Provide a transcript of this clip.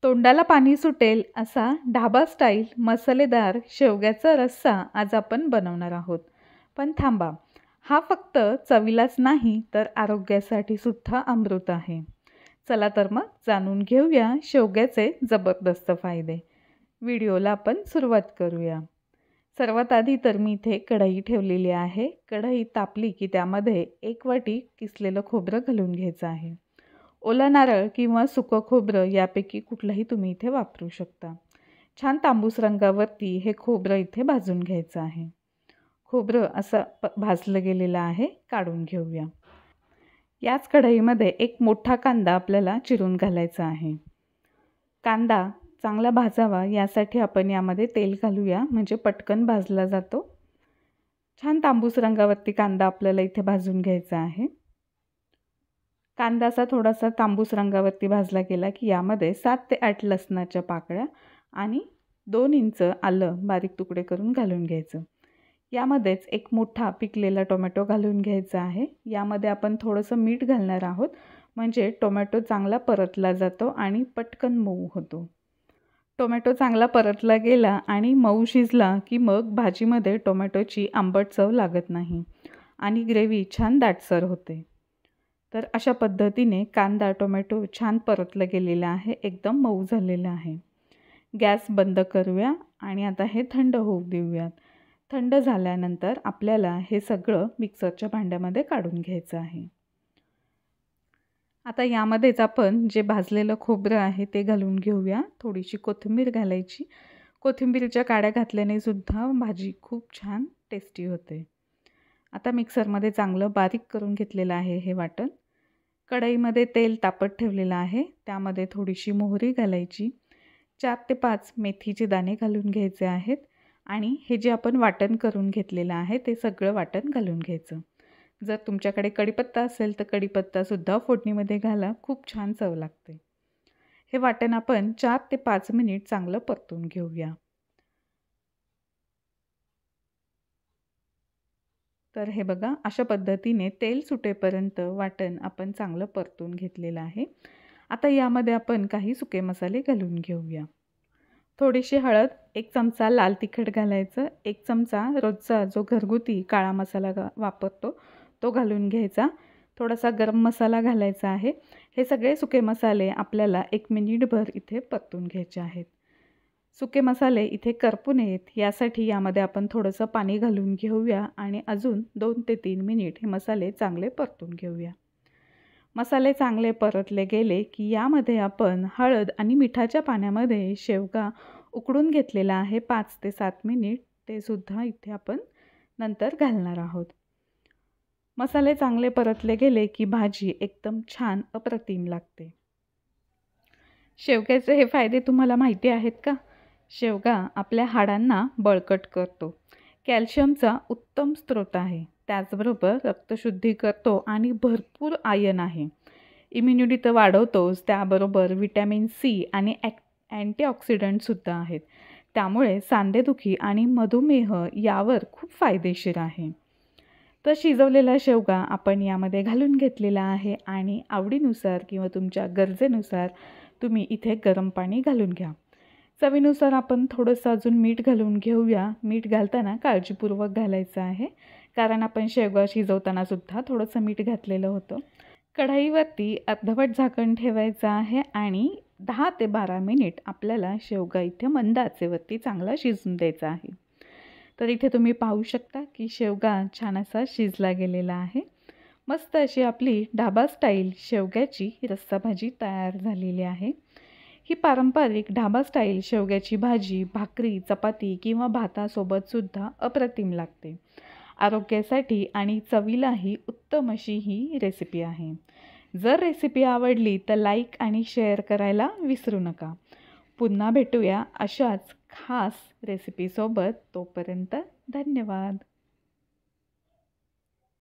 तोंडाला पाणी सुटेल असा ढाबा स्टाईल मसालेदार शेवग्याचा रस्सा आज आपण बनवणार आहोत. पण थांबा, हा फक्त चवीलाच नाही तर आरोग्यासाठी सुद्धा अमृत आहे. चला तर मग जाणून घेऊया शेवग्याचे जबरदस्त फायदे. व्हिडिओला आपण सुरुवात करूया. सर्वात आधी तर मी इथे कढई ठेवलेली आहे. कढई तापली की त्यामध्ये 1 वाटी किसलेलं खोबरं घालून घ्यायचं आहे. ओला नारळ किंवा सुकं खोबरं यापैकी कुठलंही तुम्ही इथे वापरू शकता. छान तांबूस रंगावरती हे खोबरं इथे भाजून घ्यायचं आहे. खोबरं असं भाजलं गेलेलं आहे, काढून घेऊया. याच कढईमध्ये एक मोठा कांदा आपल्याला चिरून घालायचा आहे. कांदा चांगला भाजावा यासाठी आपण यामध्ये तेल घालूया, म्हणजे पटकन भाजला जातो. छान तांबूस रंगावरती कांदा आपल्याला इथे भाजून घ्यायचा आहे. कांदा असा थोडासा तांबूस रंगावरती भाजला गेला की यामध्ये 7 ते 8 लसणाच्या पाकळ्या आणि 2 इंच आलं बारीक तुकडे करून घालून घ्यायचं. यामध्येच एक मोठा पिकलेला टोमॅटो घालून घ्यायचा आहे. यामध्ये आपण थोडंसं मीठ घालणार आहोत, म्हणजे टोमॅटो चांगला परतला जातो आणि पटकन मऊ होतो. टोमॅटो चांगला परतला गेला आणि मऊ शिजला की मग भाजीमध्ये टोमॅटोची आंबट चव लागत नाही आणि ग्रेव्ही छान दाटसर होते. तर अशा पद्धतीने कांदा टोमॅटो छान परतलं गेलेलं आहे, एकदम मऊ झालेलं आहे. गॅस बंद करूया आणि आता हे थंड होऊ देऊयात. थंड झाल्यानंतर आपल्याला हे सगळं मिक्सरच्या भांड्यामध्ये काढून घ्यायचं आहे. आता यामध्येच आपण जे भाजलेलं खोबरं आहे ते घालून घेऊया. थोडीशी कोथिंबीर घालायची. कोथिंबीरच्या काड्या घातल्याने सुद्धा भाजी खूप छान टेस्टी होते. आता मिक्सरमध्ये चांगलं बारीक करून घेतलेलं आहे हे वाटण. कढईमध्ये तेल तापत ठेवलेलं आहे. त्यामध्ये थोडीशी मोहरी घालायची. 4 ते 5 मेथीचे दाणे घालून घ्यायचे आहेत आणि हे जे आपण वाटण करून घेतलेलं आहे ते सगळं वाटण घालून घ्यायचं. जर तुमच्याकडे कढीपत्ता असेल तर कढीपत्तासुद्धा फोडणीमध्ये घाला, खूप छान चव लागते. हे वाटण आपण 4 ते 5 मिनिट चांगलं परतून घेऊया. तर हे बघा, अशा पद्धतीने तेल सुटेपर्यंत वाटण आपण चांगलं परतून घेतलेलं आहे. आता यामध्ये आपण काही सुके मसाले घालून घेऊया. थोडीशी हळद, 1 चमचा लाल तिखट घालायचं, 1 चमचा रोजचा जो घरगुती काळा मसाला वापरतो तो घालून घ्यायचा. थोडासा गरम मसाला घालायचा आहे. हे सगळे सुके मसाले आपल्याला 1 मिनिटभर इथे परतून घ्यायचे आहेत. सुके मसाले इथे करपू नयेत यासाठी यामध्ये आपण थोडंसं पाणी घालून घेऊया आणि अजून 2 ते 3 मिनिट हे मसाले चांगले परतून घेऊया. मसाले चांगले परतले गेले की यामध्ये आपण हळद आणि मिठाच्या पाण्यामध्ये शेवगा उकडून घेतलेला आहे 5 ते 7 मिनिट, ते सुद्धा इथे आपण नंतर घालणार आहोत. मसाले चांगले परतले गेले की भाजी एकदम छान अप्रतिम लागते. शेवग्याचे हे फायदे तुम्हाला माहिती आहेत का? शेवगा आपल्या हाडांना बळकट करतो, कॅल्शियमचा उत्तम स्रोत आहे. त्याचबरोबर रक्तशुद्धी करतो आणि भरपूर आयर्न आहे. इम्युनिटी तर वाढवतोच, त्याबरोबर व्हिटॅमिन सी आणि अँटीऑक्सिडंटसुद्धा आहेत. त्यामुळे सांधेदुखी आणि मधुमेह यावर खूप फायदेशीर आहे. तर शिजवलेला शेवगा आपण यामध्ये घालून घेतलेला आहे आणि आवडीनुसार किंवा तुमच्या गरजेनुसार तुम्ही इथे गरम पाणी घालून घ्या. चवीनुसार आपण थोडंसं अजून मीठ घालून घेऊया. मीठ घालताना काळजीपूर्वक घालायचं आहे, कारण आपण शेवगा शिजवताना सुद्धा थोडंसं मीठ घातलेलं होतं. कढईवरती अर्धवट झाकण ठेवायचं आहे आणि 10 ते 12 मिनिट आपल्याला शेवगा इथे मंद आचेवरती चांगला शिजून द्यायचा आहे. तर इथे तुम्ही पाहू शकता की शेवगा छान असा शिजला गेलेला आहे. मस्त अशी आपली ढाबा स्टाईल शेवग्याची रस्सा भाजी तयार झालेली आहे. ही पारंपरिक ढाबा स्टाईल शेवग्याची भाजी भाकरी, चपाती किंवा भातासोबतसुद्धा अप्रतिम लागते. आरोग्यासाठी आणि चवीलाही उत्तम अशी ही रेसिपी आहे. जर रेसिपी आवडली तर लाईक आणि शेअर करायला विसरू नका. पुन्हा भेटूया अशाच खास रेसिपीसोबत. तोपर्यंत धन्यवाद.